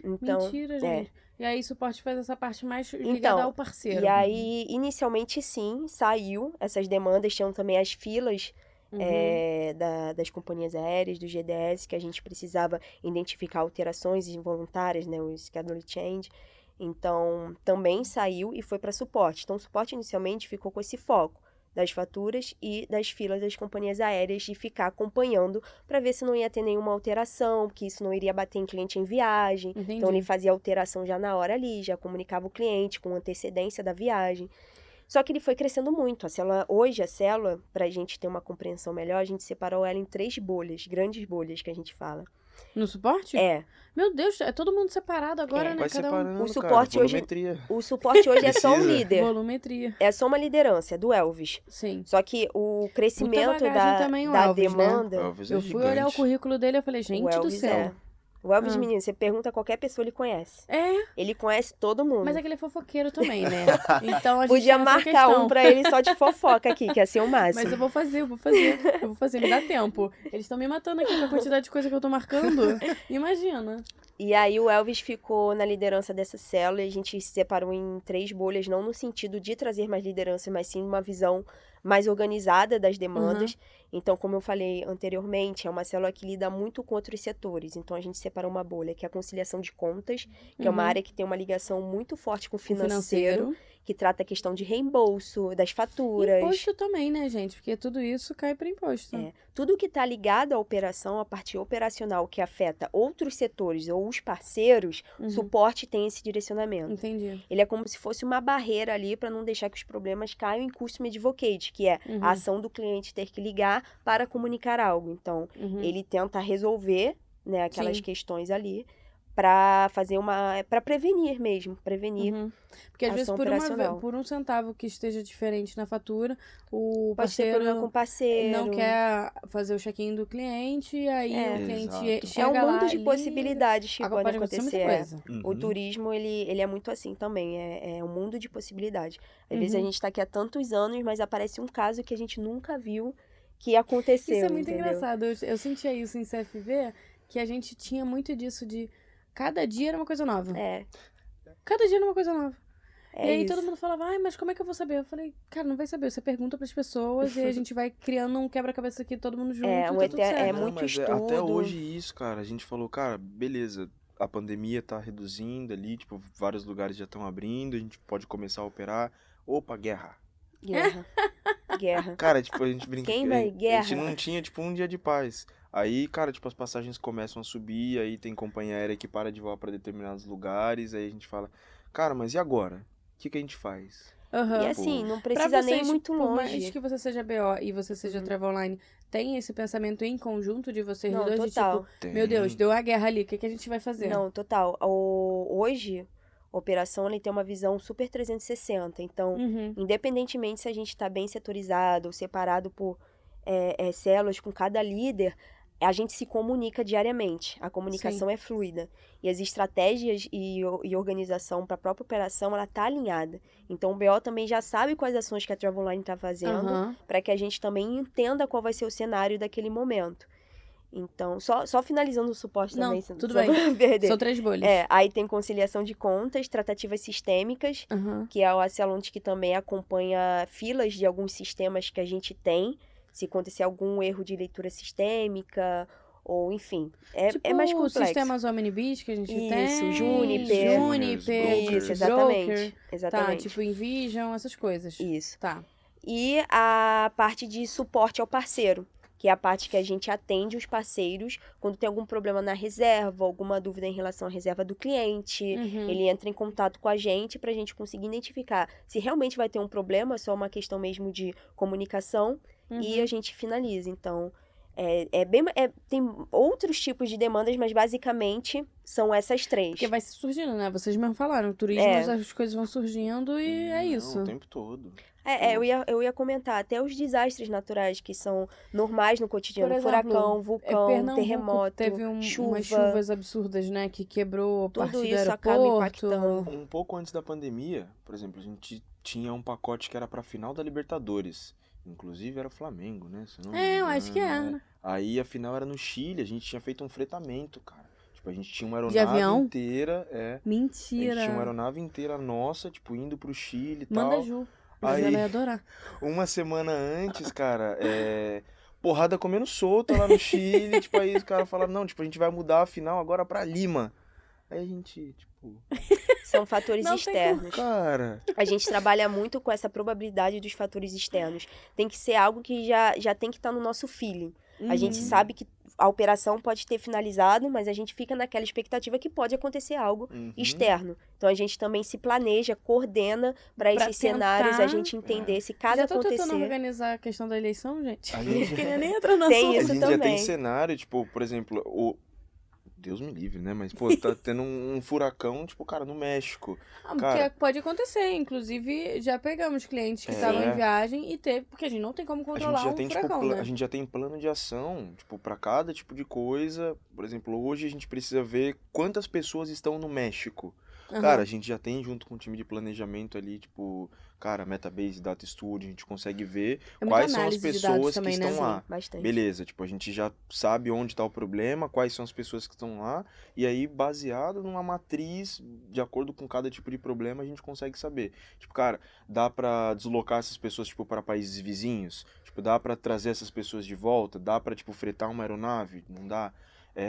Então, mentira, gente. E aí, suporte faz essa parte mais ligada ao parceiro. E aí, inicialmente, sim, saiu essas demandas. Tinham também as filas das companhias aéreas, do GDS, que a gente precisava identificar alterações involuntárias, né, o schedule change. Então, também saiu e foi para suporte. Então, o suporte inicialmente ficou com esse foco das faturas e das filas das companhias aéreas de ficar acompanhando para ver se não ia ter nenhuma alteração, que isso não iria bater em cliente em viagem. Entendi. Então, ele fazia alteração já na hora ali, já comunicava o cliente com antecedência da viagem. Só que ele foi crescendo muito. Hoje, a célula, para a gente ter uma compreensão melhor, a gente separou ela em 3 bolhas, grandes bolhas que a gente fala. No suporte? É. Meu Deus, é todo mundo separado agora, né? Vai Cada separando, O suporte cara, hoje- volumetria. O suporte hoje é só um Precisa. líder. Volumetria. É só uma liderança, do Elvis. Sim. Só que o crescimento bagagem também, o da Elvis, né? demanda... Elvis é Eu fui olhar o gigante. currículo dele e falei, gente o do Elvis céu. O Elvis, Ah. menino, você pergunta a qualquer pessoa, ele conhece. É, Ele conhece todo mundo. mas aquele é fofoqueiro também, né? Então a gente Podia tem essa marcar questão. um pra ele só de fofoca aqui, que ia ser o máximo. Mas eu vou fazer, me dá tempo. Eles estão me matando aqui com a quantidade de coisa que eu tô marcando. Imagina. E aí o Elvis ficou na liderança dessa célula e a gente se separou em 3 bolhas, não no sentido de trazer mais liderança, mas sim uma visão mais organizada das demandas. Então, como eu falei anteriormente, é uma célula que lida muito com outros setores. Então, a gente separou uma bolha, que é a conciliação de contas, que é uma área que tem uma ligação muito forte com o financeiro, que trata a questão de reembolso, das faturas. Imposto também, né, gente? Porque tudo isso cai para imposto. É, tudo que está ligado à operação, a parte operacional que afeta outros setores ou os parceiros, suporte tem esse direcionamento. Entendi. Ele é como se fosse uma barreira ali para não deixar que os problemas caiam em Customer Advocate, que é a ação do cliente ter que ligar para comunicar algo. Então, ele tenta resolver, né, aquelas questões ali para fazer para prevenir mesmo, Porque às vezes ação por operacional. por um centavo que esteja diferente na fatura, o Pode ter problema com o parceiro. não quer fazer o check-in do cliente, e aí É. o cliente Exato. chega É um lá mundo de ali, possibilidades que agora podem pode acontecer acontecer. muita coisa. O turismo, ele é muito assim também, é um mundo de possibilidades. Às vezes a gente tá aqui há tantos anos, mas aparece um caso que a gente nunca viu que aconteceu, Isso é muito entendeu? engraçado. Eu sentia isso em CFV, que a gente tinha muito disso de cada dia era uma coisa nova. É, Cada dia era uma coisa nova. é e aí isso. todo mundo falava, ai, mas como é que eu vou saber? Eu falei, cara, não vai saber. Você pergunta pras pessoas e a gente vai criando um quebra-cabeça aqui, todo mundo junto, É, e um tá tudo ET é certo. muito mas estudo. até hoje isso, cara, a gente falou, cara, beleza, a pandemia tá reduzindo ali, tipo, vários lugares já estão abrindo, a gente pode começar a operar. Opa, guerra. Guerra. Guerra. Cara, tipo, a gente brinca. Quem vai? A gente Guerra. não tinha, tipo, um dia de paz. Aí, cara, tipo, as passagens começam a subir, aí tem companhia aérea que para de voar pra determinados lugares, aí a gente fala, cara, mas e agora? O que a gente faz? Aham. E assim, não Pra precisa nem vocês, muito por mais longe. que você seja BO e você seja Travel Online, tem esse pensamento em conjunto de vocês Não, dois? total. De tipo, meu Deus, deu a guerra ali, o que, que a gente vai fazer? Não, total. Hoje, a operação ele tem uma visão super 360. Então, independentemente se a gente está bem setorizado ou separado por células com cada líder, a gente se comunica diariamente. A comunicação é fluida. E as estratégias e organização para a própria operação, ela tá alinhada. Então, o BO também já sabe quais ações que a Travel Online está fazendo, para que a gente também entenda qual vai ser o cenário daquele momento. Então, só finalizando o suporte Não, também. tudo só bem. pra não perder. São 3 bolhas. Aí tem conciliação de contas, tratativas sistêmicas, que é a Celonte que também acompanha filas de alguns sistemas que a gente tem, se acontecer algum erro de leitura sistêmica, ou enfim, Tipo é mais os complexo. sistemas Omnibus que a gente tem. Isso, Juniper. Juniper, Isso, exatamente. Broker, Exatamente. Tá, tipo Envision, essas coisas. Isso. Tá. E a parte de suporte ao parceiro, que é a parte que a gente atende os parceiros quando tem algum problema na reserva, alguma dúvida em relação à reserva do cliente. Ele entra em contato com a gente para a gente conseguir identificar se realmente vai ter um problema, só uma questão mesmo de comunicação, e a gente finaliza. Então, tem outros tipos de demandas, mas basicamente são essas 3. Porque vai surgindo, né? Vocês mesmo falaram, o turismo, as coisas vão surgindo e é isso. O tempo todo. Eu ia comentar, até os desastres naturais que são normais no cotidiano, Por exemplo, furacão, vulcão, Pernambuco terremoto, teve umas chuva, chuvas absurdas, né? Que quebrou parte tudo do isso acaba aeroporto. impactando. Um pouco antes da pandemia, por exemplo, a gente tinha um pacote que era pra final da Libertadores. Inclusive era o Flamengo, né? Se eu não me Eu acho que engano, era. né? Aí a final era no Chile, a gente tinha feito um fretamento, cara. Tipo, a gente tinha uma De aeronave avião? inteira, A gente Mentira. tinha uma aeronave inteira nossa, tipo, indo pro Chile e Manda tal. Ju. Mas Aí- ela ia adorar. Uma semana antes, cara, porrada comendo solta lá no Chile, tipo, aí os caras falaram, não, tipo, a gente vai mudar a final agora pra Lima. Aí a gente, tipo... São fatores Não externos. Cara... A gente trabalha muito com essa probabilidade dos fatores externos. Tem que ser algo que já tem que estar no nosso feeling. A gente sabe que a operação pode ter finalizado, mas a gente fica naquela expectativa que pode acontecer algo externo. Então a gente também se planeja, coordena para esses cenários, a gente entender se caso acontecer... Já tô tentando organizar a questão da eleição, gente. A gente... Não queria nem entrar no Tem assunto. isso a gente também. já tem cenário, tipo, por exemplo, Deus me livre, né? Mas, pô, tá tendo um furacão, tipo, cara, no México. Porque pode acontecer. Inclusive, já pegamos clientes que estavam em viagem e teve... Porque a gente não tem como controlar um furacão, né? A gente já tem plano de ação, tipo, pra cada tipo de coisa. Por exemplo, hoje a gente precisa ver quantas pessoas estão no México. Cara, a gente já tem junto com o time de planejamento ali, tipo, cara, Metabase, Data Studio, a gente consegue ver quais são as pessoas que estão lá. Bastante. Beleza, tipo, a gente já sabe onde está o problema, quais são as pessoas que estão lá, e aí, baseado numa matriz, de acordo com cada tipo de problema, a gente consegue saber. Tipo, cara, dá pra deslocar essas pessoas, tipo, para países vizinhos? Tipo, dá pra trazer essas pessoas de volta? Dá pra, tipo, fretar uma aeronave? Não dá?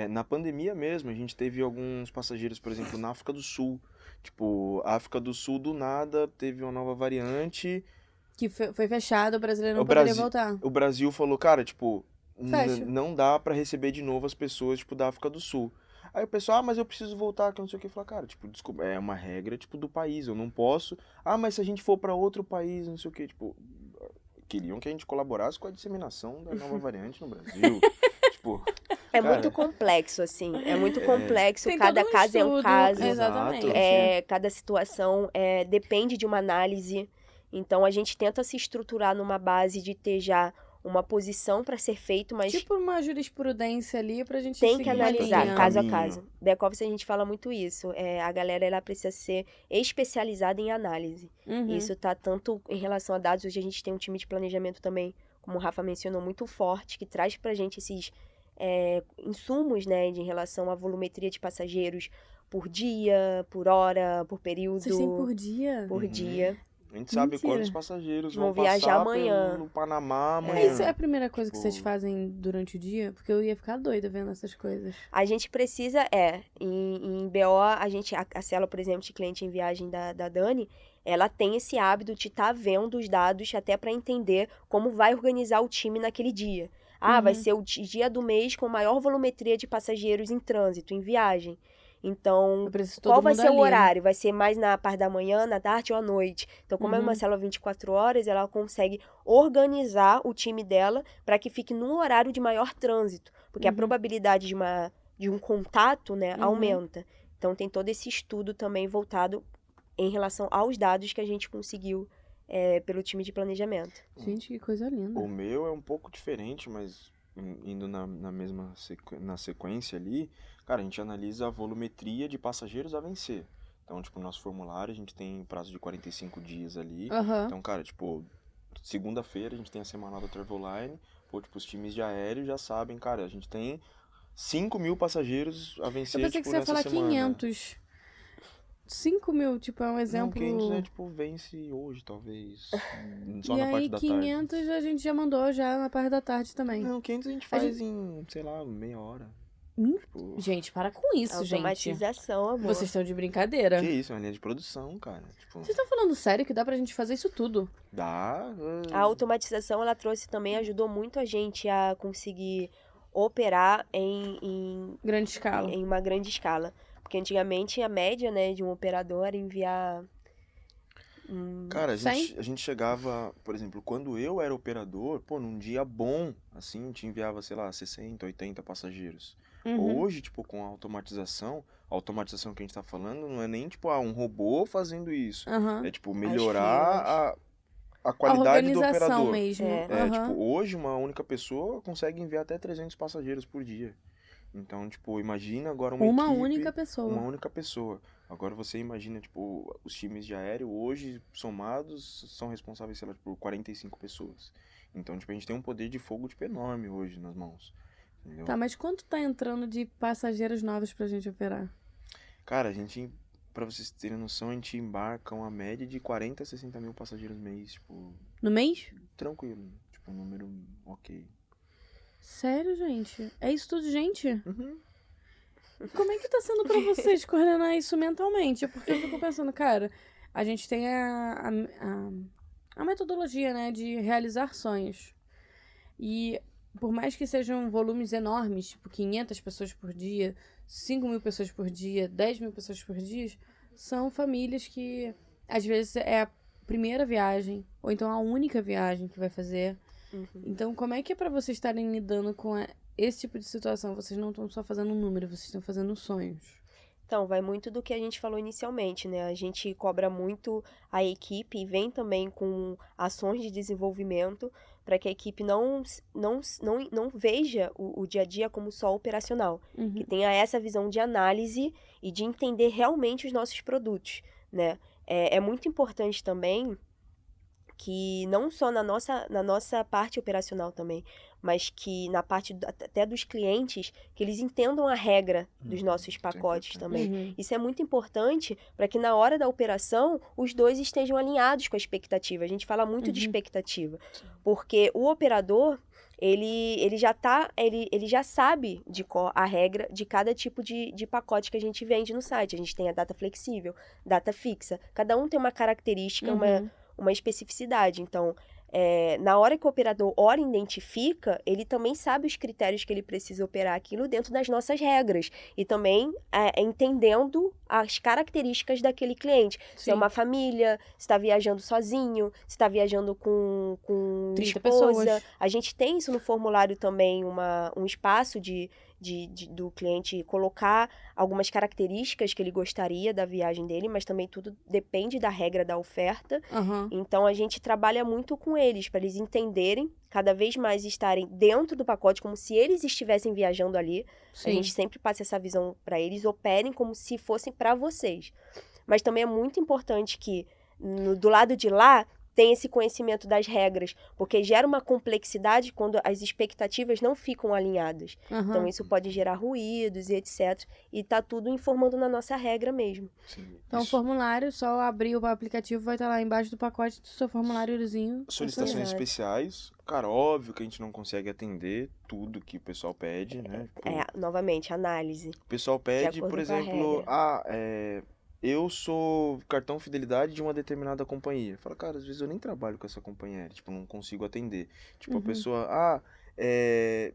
Na pandemia mesmo, a gente teve alguns passageiros, por exemplo, na África do Sul. Tipo, a África do Sul, do nada, teve uma nova variante. Que foi fechado, o brasileiro não poderia voltar. O Brasil falou, cara, tipo, Fecha. não dá pra receber de novo as pessoas, tipo, da África do Sul. Aí o pessoal, mas eu preciso voltar, que não sei o que. Falar, cara, tipo, desculpa, é uma regra, tipo, do país, eu não posso. Mas se a gente for pra outro país, não sei o que, tipo, queriam que a gente colaborasse com a disseminação da nova variante no Brasil. Tipo... muito complexo, assim. É muito complexo. Tem Cada todo um caso é um estudo, caso. exatamente. Cada situação depende de uma análise. Então, a gente tenta se estruturar numa base de ter já uma posição para ser feito, mas... Tipo uma jurisprudência ali pra gente tem que analisar caso a caminho. caso. Back-office a gente fala muito isso. A galera, ela precisa ser especializada em análise. Isso tá tanto em relação a dados. Hoje a gente tem um time de planejamento também, como o Rafa mencionou, muito forte, que traz pra gente esses... insumos, né, de relação à volumetria de passageiros por dia, por hora, por período. Vocês têm por dia? Por dia. A gente sabe Mentira. quantos passageiros Vão vão viajar passar amanhã. no Panamá amanhã. Mas isso é a primeira coisa que Tipo- vocês fazem durante o dia? Porque eu ia ficar doida vendo essas coisas. A gente precisa, em BO, a célula, por exemplo, de cliente em viagem da Dani, ela tem esse hábito de estar vendo os dados até para entender como vai organizar o time naquele dia. Vai ser o dia do mês com maior volumetria de passageiros em trânsito, em viagem. Então, Eu preciso todo qual vai mundo ser o ali. horário? Vai ser mais na parte da manhã, na tarde ou à noite? Então, como é uma célula 24 horas, ela consegue organizar o time dela para que fique num horário de maior trânsito. Porque a probabilidade de um contato, né, aumenta. Então, tem todo esse estudo também voltado em relação aos dados que a gente conseguiu pelo time de planejamento. Gente, que coisa linda. O meu é um pouco diferente, mas indo na mesma na sequência ali, cara, a gente analisa a volumetria de passageiros a vencer. Então, tipo, no nosso formulário a gente tem prazo de 45 dias ali. Então, cara, tipo, segunda-feira a gente tem a semana da Travelline. Pô, tipo, os times de aéreo já sabem, cara, a gente tem 5.000 passageiros a vencer, Eu pensei tipo, que você ia nessa falar semana. 500. 5.000, tipo, é um exemplo... Não, 500 é, tipo, vence hoje, talvez. Só e na aí, parte da 500 a gente já mandou já na parte da tarde também. tarde. Não, 500 a gente faz em, sei lá, meia hora. Tipo, Gente, para com isso, gente. Automatização, amor. Vocês estão de brincadeira. que isso, é uma linha de produção, cara. Tipo, Vocês estão falando sério que dá pra gente fazer isso tudo? dá. A automatização, ela trouxe também, ajudou muito a gente a conseguir operar em Grande escala. em uma grande escala. Porque antigamente a média, né, de um operador era enviar... Cara, a 100? gente chegava, por exemplo, quando eu era operador, pô, num dia bom, assim, te enviava, sei lá, 60, 80 passageiros. Hoje, tipo, com a automatização que a gente tá falando, não é nem, tipo, um robô fazendo isso. É, tipo, melhorar a qualidade do organização operador. mesmo. Tipo, hoje uma única pessoa consegue enviar até 300 passageiros por dia. Então, tipo, imagina agora uma Uma equipe, única pessoa. uma única pessoa. Agora você imagina, tipo, os times de aéreo hoje, somados, são responsáveis, sei lá, por 45 pessoas. Então, tipo, a gente tem um poder de fogo, tipo, enorme hoje nas mãos. Entendeu? Tá, mas quanto tá entrando de passageiros novos pra gente operar? Cara, a gente, pra vocês terem noção, a gente embarca uma média de 40 a 60 mil passageiros mês, tipo, No mês? tranquilo. Tipo, um número ok. Sério, gente? É isso tudo, gente? Uhum. Como é que tá sendo pra vocês coordenar isso mentalmente? Porque eu fico pensando, cara, a gente tem a metodologia, né, de realizar sonhos. E por mais que sejam volumes enormes, tipo 500 pessoas por dia, 5.000 pessoas por dia, 10.000 pessoas por dia, são famílias que às vezes é a primeira viagem, ou então a única viagem que vai fazer. Então, como é que é pra vocês estarem lidando com esse tipo de situação? Vocês não estão só fazendo um número, vocês estão fazendo sonhos. Então, vai muito do que a gente falou inicialmente, né? A gente cobra muito a equipe e vem também com ações de desenvolvimento para que a equipe não veja o dia a dia como só operacional, que tenha essa visão de análise e de entender realmente os nossos produtos, né? É muito importante também que não só na nossa parte operacional também, mas que na parte até dos clientes, que eles entendam a regra dos nossos pacotes também. Isso é muito importante para que na hora da operação os dois estejam alinhados com a expectativa. A gente fala muito de expectativa, porque o operador ele já sabe de qual a regra de cada tipo de pacote que a gente vende no site. A gente tem a data flexível, data fixa. Cada um tem uma característica, uma especificidade. Então, na hora que o operador ora e identifica, ele também sabe os critérios que ele precisa operar aquilo dentro das nossas regras. E também entendendo as características daquele cliente. Se é uma família, se está viajando sozinho, se está viajando com 30 esposa. pessoas. A gente tem isso no formulário também, um espaço do cliente colocar algumas características que ele gostaria da viagem dele, mas também tudo depende da regra da oferta. Então, a gente trabalha muito com eles, para eles entenderem, cada vez mais estarem dentro do pacote, como se eles estivessem viajando ali. Sim. A gente sempre passa essa visão para eles, operem como se fossem para vocês. Mas também é muito importante que, do lado de lá, tem esse conhecimento das regras, porque gera uma complexidade quando as expectativas não ficam alinhadas. Então, isso pode gerar ruídos e etc. E tá tudo informando na nossa regra mesmo. Sim, então, o formulário, só abrir o aplicativo, vai estar lá embaixo do pacote do seu formuláriozinho. Solicitações especiais. Cara, óbvio que a gente não consegue atender tudo que o pessoal pede, né? Novamente, análise. O pessoal pede, por exemplo, eu sou cartão fidelidade de uma determinada companhia. Fala, cara, às vezes eu nem trabalho com essa companhia, tipo, não consigo atender. Tipo, a pessoa,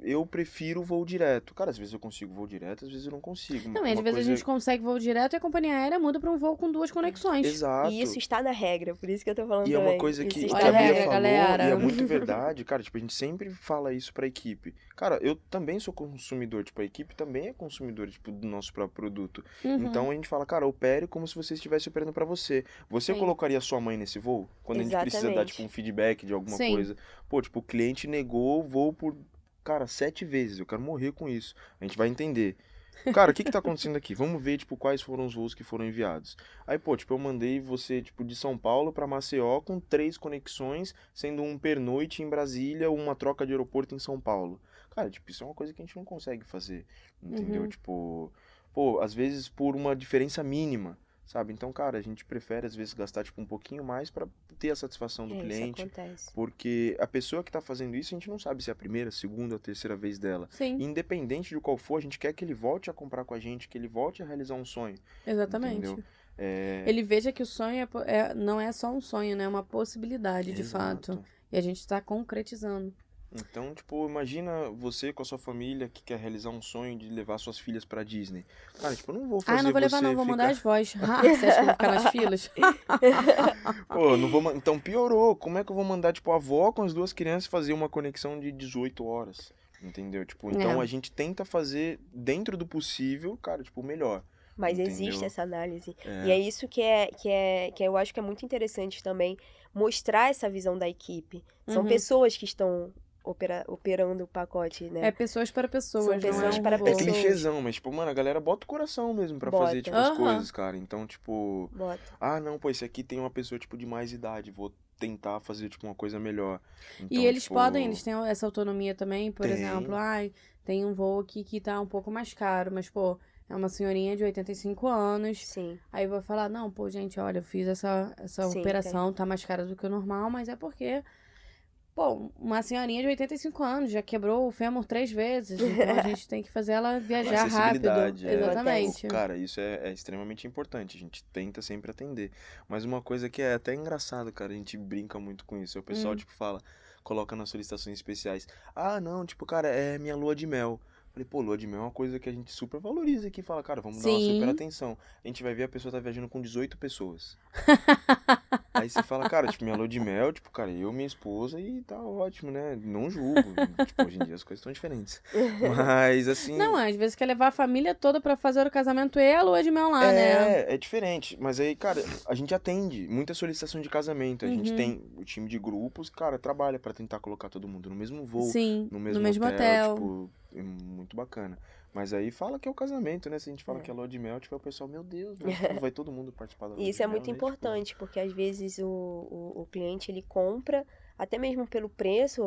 eu prefiro voo direto. Cara, às vezes eu consigo voo direto, às vezes eu não consigo. Não, às vezes a gente consegue voo direto e a companhia aérea muda para um voo com 2 conexões. Exato. E isso está na regra, por isso que eu tô falando também. também. É uma coisa que a Bia falou, galera. e é muito verdade. Cara, tipo, a gente sempre fala isso pra equipe. Cara, eu também sou consumidor, tipo, a equipe também é consumidora, tipo, do nosso próprio produto. Então a gente fala, cara, opere como se você estivesse operando pra você. Você colocaria sua mãe nesse voo? Quando a gente precisa dar, tipo, um feedback de alguma coisa. Pô, tipo, o cliente negou o voo por, cara, 7 vezes. Eu quero morrer com isso. A gente vai entender. Cara, o que tá acontecendo aqui? Vamos ver, tipo, quais foram os voos que foram enviados. Aí, pô, tipo, eu mandei você, tipo, de São Paulo pra Maceió com 3 conexões, sendo um pernoite em Brasília, uma troca de aeroporto em São Paulo. Cara, tipo, isso é uma coisa que a gente não consegue fazer, entendeu? Tipo, pô, às vezes por uma diferença mínima, sabe? Então, cara, a gente prefere, às vezes, gastar, tipo, um pouquinho mais pra ter a satisfação do cliente. Isso acontece. Porque a pessoa que tá fazendo isso, a gente não sabe se é a primeira, a segunda, a terceira vez dela. Sim. Independente de qual for, a gente quer que ele volte a comprar com a gente, que ele volte a realizar um sonho. Exatamente. Entendeu? Ele veja que o sonho não é só um sonho, né? É uma possibilidade, de Exato. fato. E a gente tá concretizando. Então, tipo, imagina você com a sua família que quer realizar um sonho de levar suas filhas pra Disney. Cara, tipo, eu não vou fazer não vou levar você não, vou ficar... mandar as vozes. Você acha que eu vou ficar nas filas? Pô, não vou... Então piorou. Como é que eu vou mandar, tipo, a avó com as 2 crianças fazer uma conexão de 18 horas? Entendeu? Tipo, então a gente tenta fazer dentro do possível, cara, tipo, o melhor. Mas entendeu? existe essa análise. E é isso que eu acho que é muito interessante também, mostrar essa visão da equipe. São pessoas que estão operando o pacote, né? É pessoas para pessoas. São pessoas para É pessoas. clichêzão, mas, tipo, mano, a galera bota o coração mesmo pra fazer, tipo, as coisas, cara. Então, tipo... não, pô, esse aqui tem uma pessoa, tipo, de mais idade, vou tentar fazer, tipo, uma coisa melhor. Então, E eles tipo... eles têm essa autonomia também, por exemplo, tem um voo aqui que tá um pouco mais caro, mas, pô, é uma senhorinha de 85 anos. Sim. Aí eu vou falar, não, pô, gente, olha, eu fiz essa operação, tá mais cara do que o normal, mas é porque Pô, uma senhorinha de 85 anos já quebrou o fêmur 3 vezes, então a gente tem que fazer ela viajar rápido. Exatamente. Cara, isso é extremamente importante, a gente tenta sempre atender. Mas uma coisa que é até engraçado, cara, a gente brinca muito com isso, o pessoal, tipo, coloca nas solicitações especiais, ah, não, tipo, cara, é minha lua de mel. Falei, pô, lua de mel é uma coisa que a gente super valoriza aqui, fala, cara, vamos dar uma super atenção. A gente vai ver a pessoa tá viajando com 18 pessoas. Aí você fala, cara, tipo, minha lua de mel, tipo, cara, eu, minha esposa e tá ótimo, né? Não julgo. Tipo, hoje em dia as coisas estão diferentes. Mas, assim... Não, às vezes quer levar a família toda pra fazer o casamento e a lua de mel lá, né? É diferente. Mas aí, cara, a gente atende muita solicitação de casamento. A gente tem o time de grupos, cara, trabalha pra tentar colocar todo mundo no mesmo voo. Sim, no mesmo hotel. Tipo, é muito bacana. Mas aí fala que é o casamento, né? Se a gente fala que é lua de mel, tipo, o pessoal, meu Deus, mas vai todo mundo participar da lua de mel. Isso é muito importante, porque às vezes o cliente, ele compra, até mesmo pelo preço,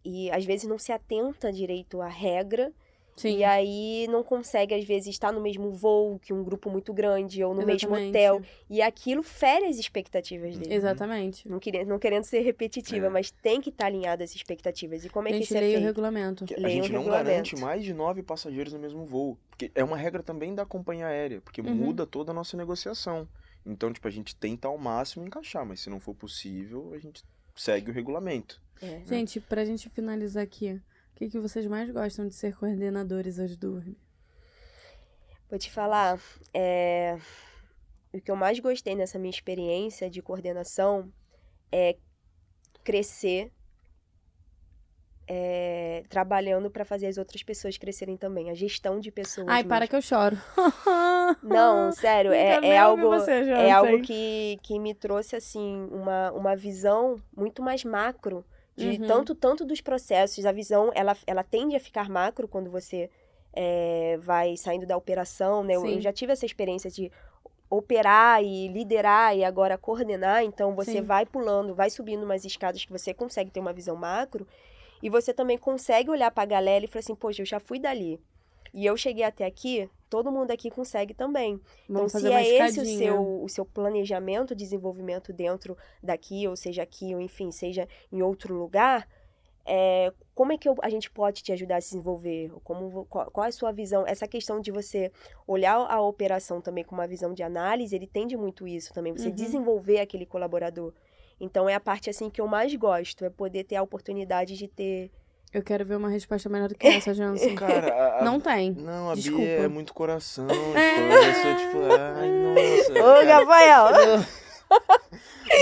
e às vezes não se atenta direito à regra, e aí não consegue, às vezes, estar no mesmo voo que um grupo muito grande, ou no mesmo hotel, e aquilo fere as expectativas dele. Exatamente. Não querendo ser repetitiva, mas tem que estar alinhado às expectativas. E como é que isso é feito? O regulamento. A gente não garante mais de 9 passageiros no mesmo voo, porque é uma regra também da companhia aérea, porque muda toda a nossa negociação. Então, tipo, a gente tenta ao máximo encaixar, mas se não for possível, a gente segue o regulamento. Gente, pra gente finalizar aqui, o que vocês mais gostam de ser coordenadores hoje do URB? Vou te falar, o que eu mais gostei nessa minha experiência de coordenação é crescer trabalhando para fazer as outras pessoas crescerem também. A gestão de pessoas. Ai, para que eu choro. Não, sério, é algo que me trouxe, assim, uma visão muito mais macro de tanto dos processos. A visão, ela tende a ficar macro quando você vai saindo da operação, né? Eu já tive essa experiência de operar e liderar e agora coordenar, então você vai pulando, vai subindo umas escadas que você consegue ter uma visão macro, e você também consegue olhar para a galera e falar assim, poxa, eu já fui dali, e eu cheguei até aqui, todo mundo aqui consegue também. Então, se é esse o seu planejamento, desenvolvimento dentro daqui, ou seja aqui, ou enfim, seja em outro lugar, como é que a gente pode te ajudar a se desenvolver? Qual é a sua visão? Essa questão de você olhar a operação também com uma visão de análise, ele tende muito isso também, você desenvolver aquele colaborador. Então, é a parte assim que eu mais gosto, é poder ter a oportunidade de ter... Eu quero ver uma resposta melhor do que essa, Jansen. Cara, não tem. Não, a Desculpa. Bia é muito coração. Eu sou tipo, ai, nossa. Ô, Rafael!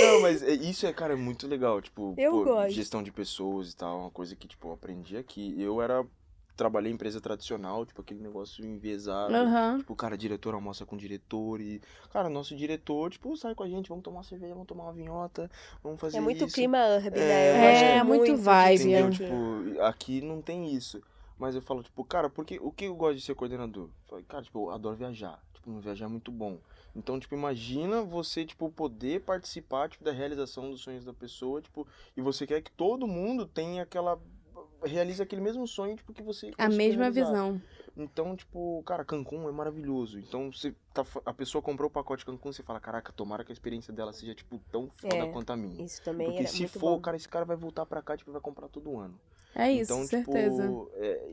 Não, mas isso cara, é muito legal. Tipo, gosto. Gestão de pessoas e tal, uma coisa que, tipo, eu aprendi aqui. Trabalhei em empresa tradicional, tipo, aquele negócio enviesado. Tipo, cara, diretor almoça com diretor e... Cara, nosso diretor, tipo, sai com a gente, vamos tomar uma cerveja, vamos tomar uma vinhota, vamos fazer isso. É muito clima urban, né? É muito vibe. Entendeu? Tipo, aqui não tem isso. Mas eu falo, tipo, cara, o que eu gosto de ser coordenador? Eu falo, cara, tipo, eu adoro viajar. Tipo, viajar é muito bom. Então, tipo, imagina você, tipo, poder participar, tipo, da realização dos sonhos da pessoa, tipo, e você quer que todo mundo tenha realize aquele mesmo sonho, tipo, que você... A mesma visão. Então, tipo, cara, Cancún é maravilhoso. Então, a pessoa comprou o pacote Cancún, você fala, caraca, tomara que a experiência dela seja, tipo, tão foda quanto a minha. Isso também porque se for, bom. cara, esse cara vai voltar pra cá, tipo, vai comprar todo ano. É isso, então, certeza. Tipo,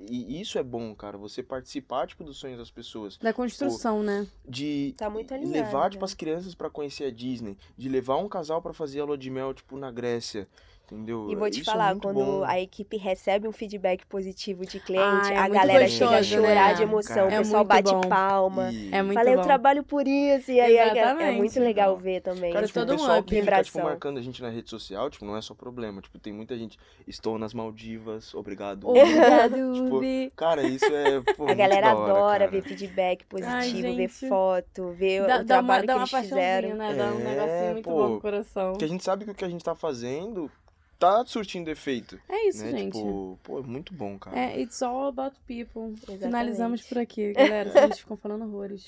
e isso é bom, cara, você participar, tipo, dos sonhos das pessoas. Da construção, tipo, né? De tá muito alinhado, levar, tipo, as crianças pra conhecer a Disney, de levar um casal pra fazer a lua de mel, tipo, na Grécia. Entendeu? E vou te isso falar, quando a equipe recebe um feedback positivo de cliente, a galera chega a chorar de emoção, o pessoal bate palma. É muito fala, bom. eu trabalho por isso, e aí é muito legal ver também. Cara, tipo, todo o pessoal mundo que fica, tipo, marcando a gente na rede social, tipo, não é só problema. Tipo, tem muita gente, estou nas Maldivas, obrigado. Obrigado, tipo, cara, isso é, pô, a galera muito da hora, adora cara. ver feedback positivo, ver gente. foto, ver o trabalho que eles fizeram. Né? Dá um negocinho muito bom no coração. Porque a gente sabe que o que a gente tá fazendo tá surtindo efeito. É isso, né? gente. Tipo, pô, é muito bom, cara. It's all about people. Exatamente. Finalizamos por aqui, galera. A gente ficou falando horrores.